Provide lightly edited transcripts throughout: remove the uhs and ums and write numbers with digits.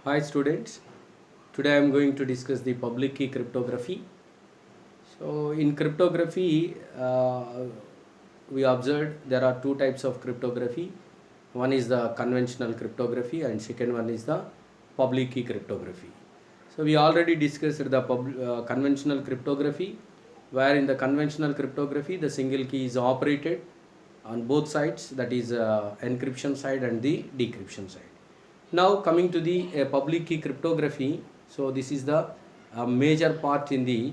Hi students, today I am going to discuss the public key cryptography. So in cryptography, we observed there are two types of cryptography. One is the conventional cryptography and second one is the public key cryptography. So we already discussed the conventional cryptography, where in the conventional cryptography the single key is operated on both sides, that is encryption side and the decryption side. Now coming to the public key cryptography, so this is the major part in the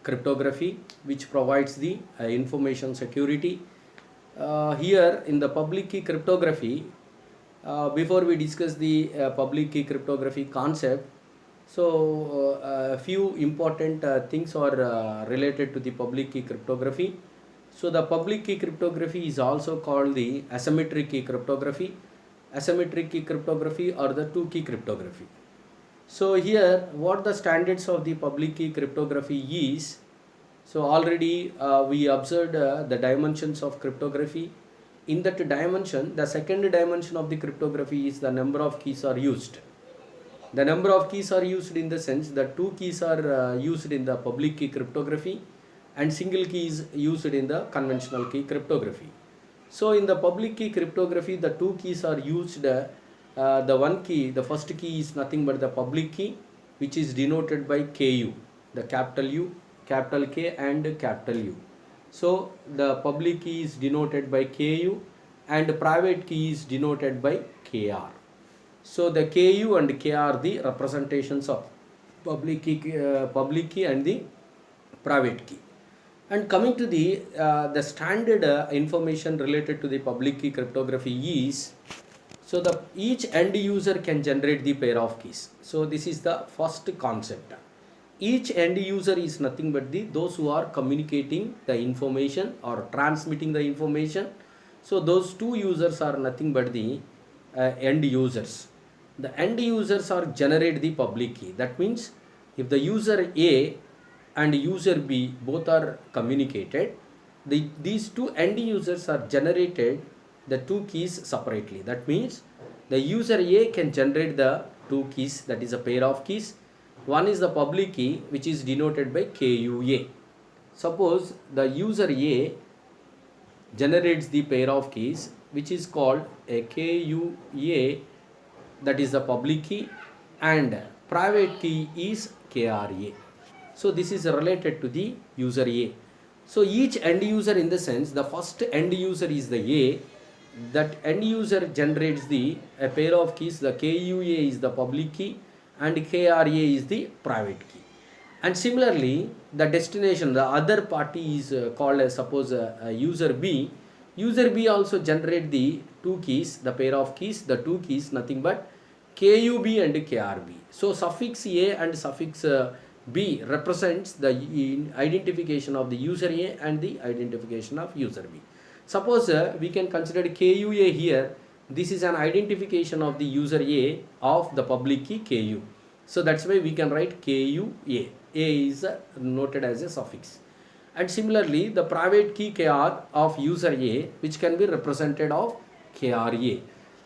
cryptography which provides the information security. Here in the public key cryptography, before we discuss the public key cryptography concept, so a few important things are related to the public key cryptography. So the public key cryptography is also called the asymmetric key cryptography. Asymmetric key cryptography or the two key cryptography. So here what the standards of the public key cryptography is, so already we observed the dimensions of cryptography. In that dimension, the second dimension of the cryptography is the number of keys are used. The number of keys are used in the sense that two keys are used in the public key cryptography and single key is used in the conventional key cryptography. So in the public key cryptography, the two keys are used. The one key, the first key is nothing but the public key, which is denoted by KU, the capital U, capital K and capital U. So the public key is denoted by KU and private key is denoted by KR. So the KU and K are the representations of public key and the private key. And coming to the standard information related to the public key cryptography is, so the each end user can generate the pair of keys. So this is the first concept. Each end user is nothing but those who are communicating the information or transmitting the information. So those two users are nothing but the end users. The end users are generate the public key. That means if the user A and user B both are communicated, these two end users are generated the two keys separately. That means the user A can generate the two keys, that is a pair of keys. One is the public key which is denoted by KUA. Suppose the user A generates the pair of keys which is called a KUA, that is the public key, and private key is KRA. So this is related to the user A. So each end user, in the sense the first end user is the A, that end user generates a pair of keys. The KUA is the public key and KRA is the private key. And similarly the destination, the other party is called as, suppose user B. User B also generate the two keys, the pair of keys, the two keys nothing but KUB and KRB. So suffix A and suffix B represents the identification of the user A and the identification of user B. Suppose we can consider KUA here. This is an identification of the user A of the public key KU. So that's why we can write KUA. A is noted as a suffix. And similarly the private key KR of user A, which can be represented of KRA.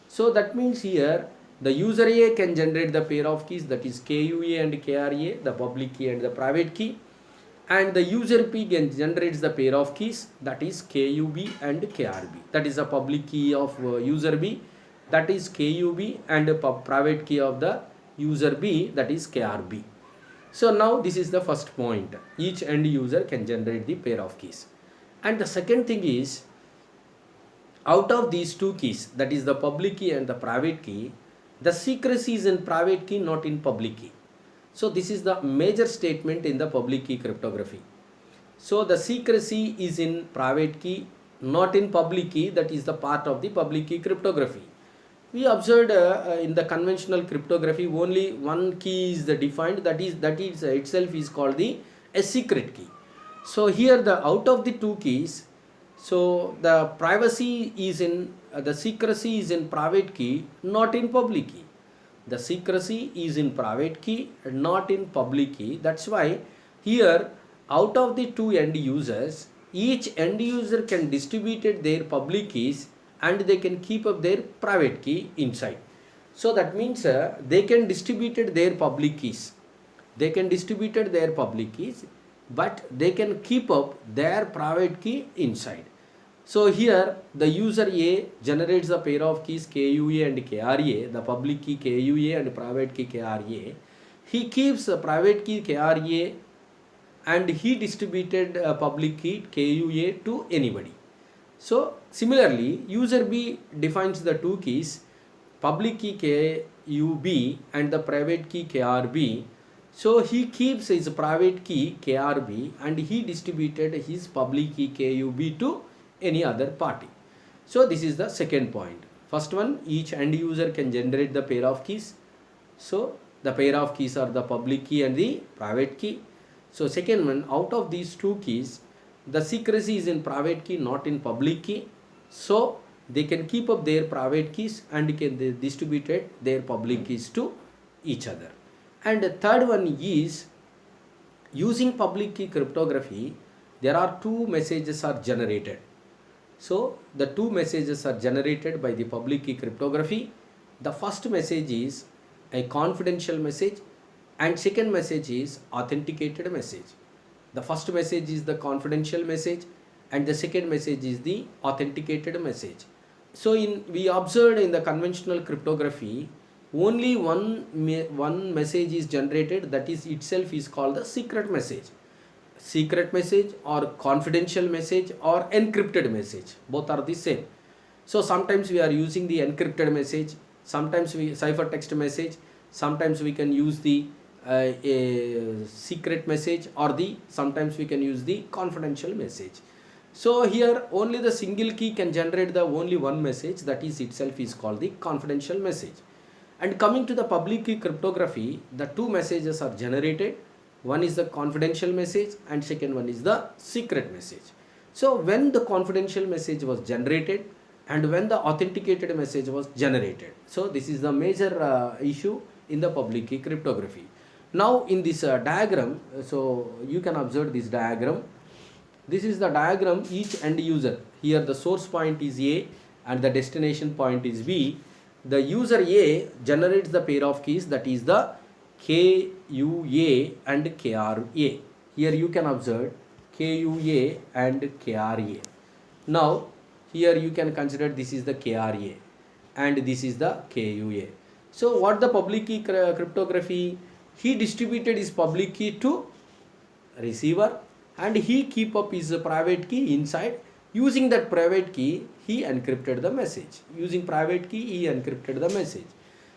So that means here the user A can generate the pair of keys, that is KUA and KRA, the public key and the private key, and the user P generates the pair of keys, that is KUB and KRB. That is the public key of user B, that is KUB, and the private key of the user B, that is KRB. So now this is the first point. Each end user can generate the pair of keys. And the second thing is, out of these two keys, that is the public key and the private key, the secrecy is in private key, not in public key. So this is the major statement in the public key cryptography. So the secrecy is in private key, not in public key. That is the part of the public key cryptography. We observed in the conventional cryptography only one key is defined, that is itself is called a secret key. So here the out of the two keys, so the privacy is in the secrecy is in private key, not in public key. The secrecy is in private key and not in public key. That's why here out of the two end users, each end user can distribute their public keys and they can keep up their private key inside. So that means they can distribute their public keys. They can distribute their public keys, but they can keep up their private key inside. So here the user A generates a pair of keys KUA and KRA, the public key KUA and private key KRA. He keeps a private key KRA and he distributed a public key KUA to anybody. So similarly, user B defines the two keys, public key KUB and the private key KRB. So he keeps his private key KRB and he distributed his public key KUB to any other party. So this is the second point. First one, each end user can generate the pair of keys. So the pair of keys are the public key and the private key. So second one, out of these two keys, the secrecy is in private key, not in public key. So they can keep up their private keys and can distribute their public keys to each other. And the third one is, using public key cryptography, there are two messages are generated. So the two messages are generated by the public key cryptography. The first message is a confidential message and second message is authenticated message. The first message is the confidential message and the second message is the authenticated message. So we observed in the conventional cryptography, only one message is generated, that is itself is called the secret message. Secret message or confidential message or encrypted message, both are the same. So sometimes we are using the encrypted message, sometimes we ciphertext message, sometimes we can use the a secret message, or sometimes we can use the confidential message. So here only the single key can generate the only one message, that is itself is called the confidential message. And coming to the public key cryptography, the two messages are generated. One is the confidential message and second one is the secret message. So when the confidential message was generated and when the authenticated message was generated. So this is the major issue in the public key cryptography. Now in this diagram, so you can observe this diagram. This is the diagram, each end user. Here the source point is A and the destination point is B. The user A generates the pair of keys, that is the KUA and KRA. Here you can observe KUA and KRA. Now here you can consider this is the KRA and this is the KUA. So what the public key cryptography? He distributed his public key to receiver and he keep up his private key inside. Using that private key, he encrypted the message. Using private key, he encrypted the message.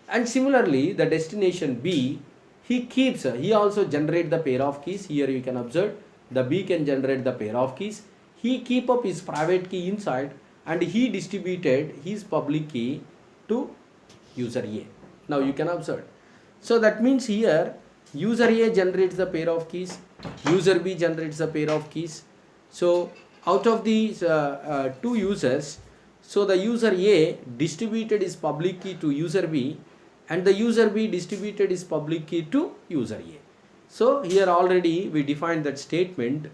And similarly, the destination B, he also generate the pair of keys. Here you can observe the B can generate the pair of keys. He keep up his private key inside and he distributed his public key to user A. Now you can observe. So that means here user A generates the pair of keys, user B generates the pair of keys. So out of these two users, so the user A distributed his public key to user B and the user B distributed his public key to user A. So here already we defined that statement.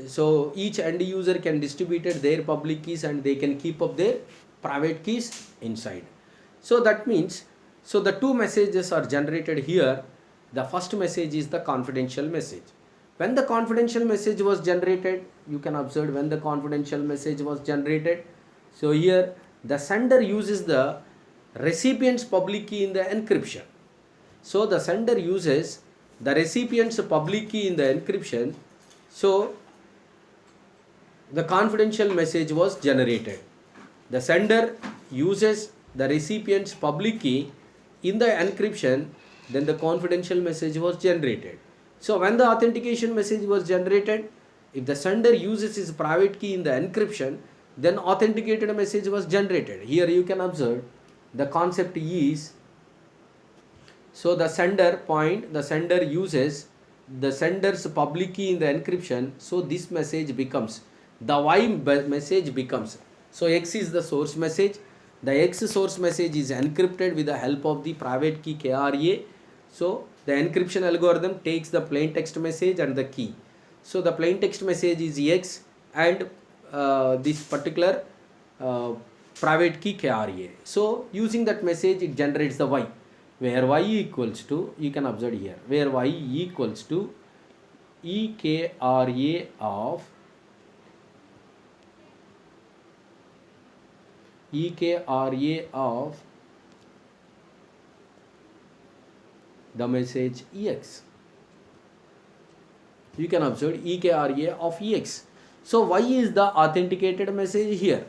So each end user can distribute their public keys and they can keep up their private keys inside. So that means, so the two messages are generated here. The first message is the confidential message. When the confidential message was generated, you can observe when the confidential message was generated. So here the sender uses the recipient's public key in the encryption. So the sender uses the recipient's public key in the encryption. So the confidential message was generated. The sender uses the recipient's public key in the encryption, then the confidential message was generated. So when the authentication message was generated, if the sender uses his private key in the encryption, then authenticated message was generated. Here you can observe the concept is, so the sender uses the sender's public key in the encryption. So this message becomes, the Y message becomes, so X is the source message. The X source message is encrypted with the help of the private key KRA. So the encryption algorithm takes the plain text message and the key. So the plain text message is X and this particular private key KRA. So using that message it generates the y, where y equals to, you can observe here, where y equals to EKRA of the message EX. You can observe EKRA of EX. So y is the authenticated message here.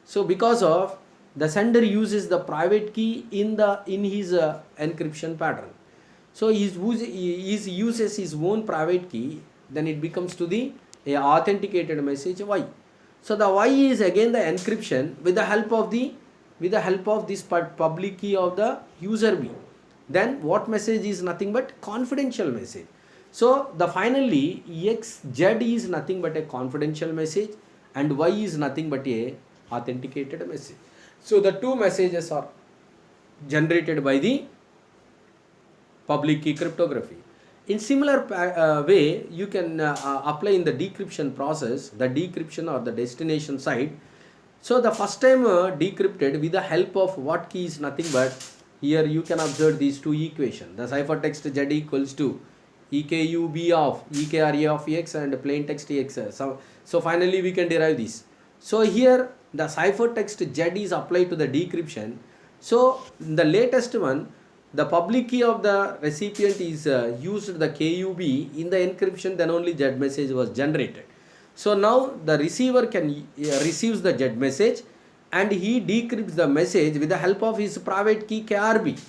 So because of the sender uses the private key in his encryption pattern. So he uses his own private key, then it becomes to the authenticated message y. So the y is again the encryption with the help of this public key of the user B. Then what message is nothing but confidential message. So the finally z is nothing but a confidential message and y is nothing but a authenticated message. So the two messages are generated by the public key cryptography. In similar way, you can apply in the decryption process, the decryption or the destination side. So the first time decrypted with the help of what key is nothing but, here you can observe these two equations. The ciphertext z equals to EKUB of EKRA of x and plain text x. So finally we can derive this. So here the ciphertext z is applied to the decryption. So the latest one, the public key of the recipient is used the KUB in the encryption, then only z message was generated. So now the receiver can receives the z message and he decrypts the message with the help of his private key KRB.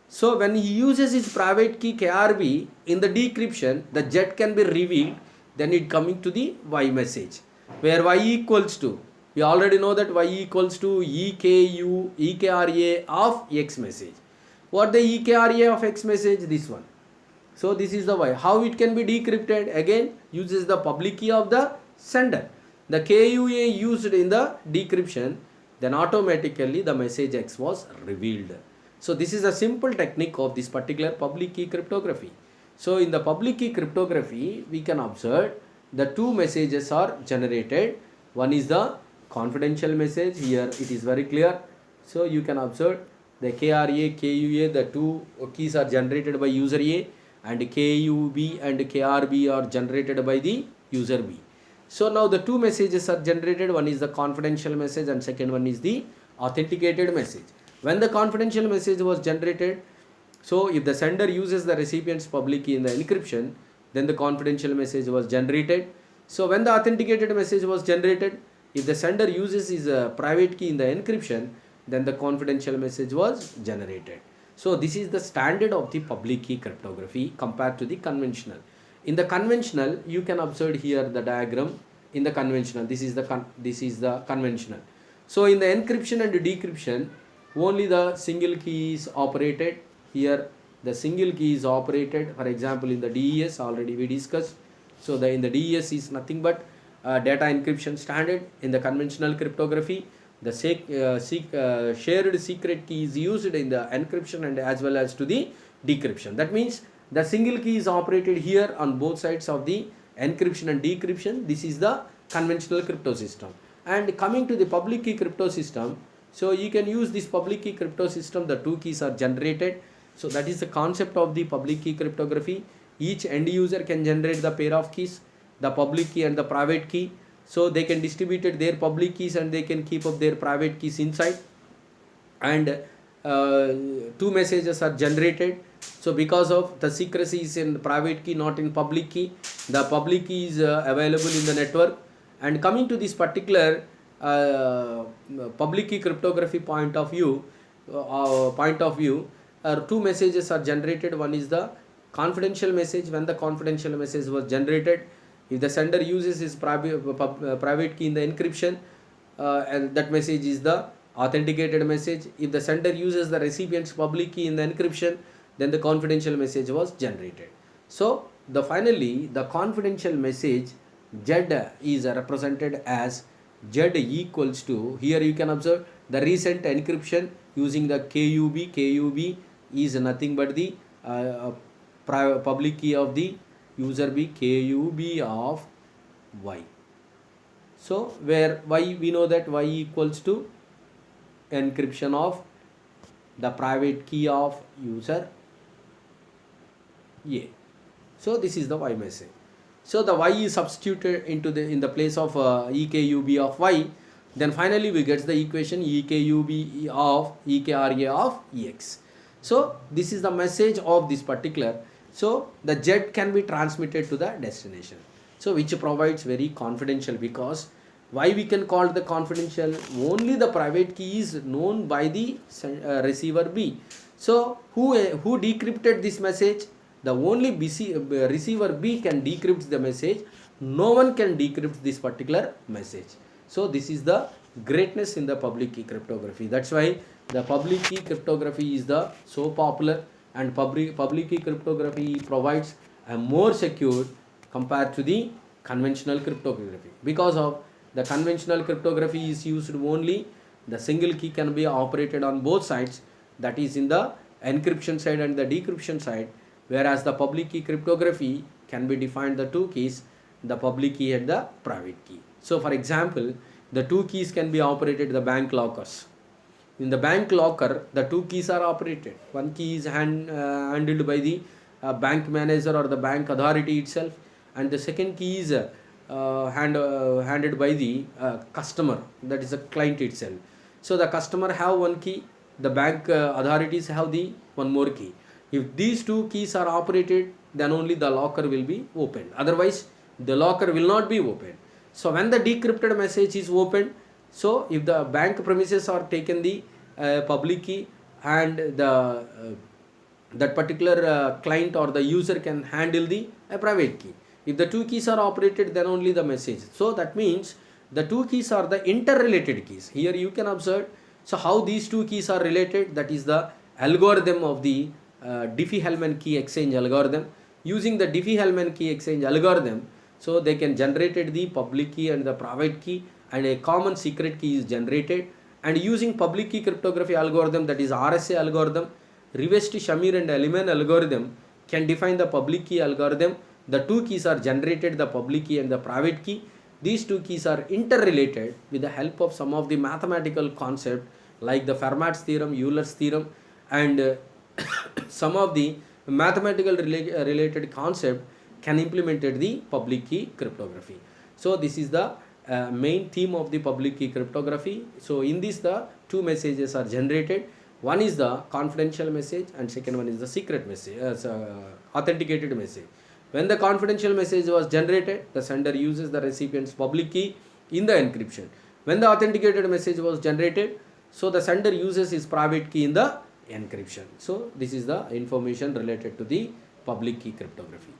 So when he uses his private key KRB in the decryption, the z can be revealed, then it coming to the y message, where y equals to, we already know that y equals to EKRA of x message. What the EKRA of x message? This one. So this is the y. How it can be decrypted? Again uses the public key of the sender. The KUA used in the decryption, then automatically the message x was revealed. So this is a simple technique of this particular public key cryptography. So in the public key cryptography, we can observe the two messages are generated. One is the confidential message. Here it is very clear. So you can observe the KRA, KUA, the two keys are generated by user A, and KUB and KRB are generated by the user B. So now the two messages are generated. One is the confidential message and second one is the authenticated message. When the confidential message was generated, so if the sender uses the recipient's public key in the encryption, then the confidential message was generated. So when the authenticated message was generated, if the sender uses his private key in the encryption, then the confidential message was generated. So this is the standard of the public key cryptography compared to the conventional. In the conventional, you can observe here the diagram. In the conventional, this is the conventional. So in the encryption and decryption, only the single key is operated. Here the single key is operated. For example, in the DES already we discussed. So in the DES is nothing but data encryption standard. In the conventional cryptography, the shared secret key is used in the encryption and as well as to the decryption. That means the single key is operated here on both sides of the encryption and decryption. This is the conventional crypto system. And coming to the public key crypto system, so you can use this public key crypto system, the two keys are generated. So that is the concept of the public key cryptography. Each end user can generate the pair of keys, the public key and the private key. So they can distribute their public keys and they can keep up their private keys inside. And two messages are generated. So because of the secrecy is in private key, not in public key, the public key is available in the network. And coming to this particular public key cryptography point of view, two messages are generated. One is the confidential message. When the confidential message was generated, if the sender uses his private key in the encryption, and that message is the authenticated message. If the sender uses the recipient's public key in the encryption, then the confidential message was generated. So finally the confidential message Z is represented as Z equals to, here you can observe the recent encryption using the KUB. KUB is nothing but the public key of the user B, KUB of Y. So where Y, we know that Y equals to encryption of the private key of user A. So this is the Y message. So the Y is substituted into the in the place of EKUB of Y. Then finally we get the equation EKUB of EKRA of EX. So this is the message of this particular. So the Z can be transmitted to the destination. So which provides very confidential, because why we can call the confidential? Only the private key is known by the receiver B. So who decrypted this message? The only receiver B can decrypt the message. No one can decrypt this particular message. So this is the greatness in the public key cryptography. That's why the public key cryptography is the so popular, and public key cryptography provides a more secure compared to the conventional cryptography. Because of the conventional cryptography is used only, the single key can be operated on both sides, that is in the encryption side and the decryption side, whereas the public key cryptography can be defined the two keys, the public key and the private key. So for example, the two keys can be operated the bank lockers. In the bank locker, the two keys are operated. One key is handled by the bank manager or the bank authority itself, and the second key is handled by the customer, that is the client itself. So the customer have one key, the bank authorities have the one more key. If these two keys are operated, then only the locker will be opened. Otherwise, the locker will not be opened. So when the decrypted message is opened, so if the bank premises are taken the public key, and the that particular client or the user can handle the private key. If the two keys are operated, then only the message. So that means the two keys are the interrelated keys. Here you can observe. So how these two keys are related, that is the algorithm of the Diffie-Hellman key exchange algorithm. Using the Diffie-Hellman key exchange algorithm, so they can generate the public key and the private key, and a common secret key is generated. And using public key cryptography algorithm, that is RSA algorithm, Rivest, Shamir and Elliman algorithm can define the public key algorithm. The two keys are generated, the public key and the private key. These two keys are interrelated with the help of some of the mathematical concept like the Fermat's theorem, Euler's theorem, and some of the mathematical related concept can implemented the public key cryptography. So this is the main theme of the public key cryptography. So in this, the two messages are generated. One is the confidential message and second one is the secret message, authenticated message. When the confidential message was generated, the sender uses the recipient's public key in the encryption. When the authenticated message was generated, so the sender uses his private key in the encryption. So this is the information related to the public key cryptography.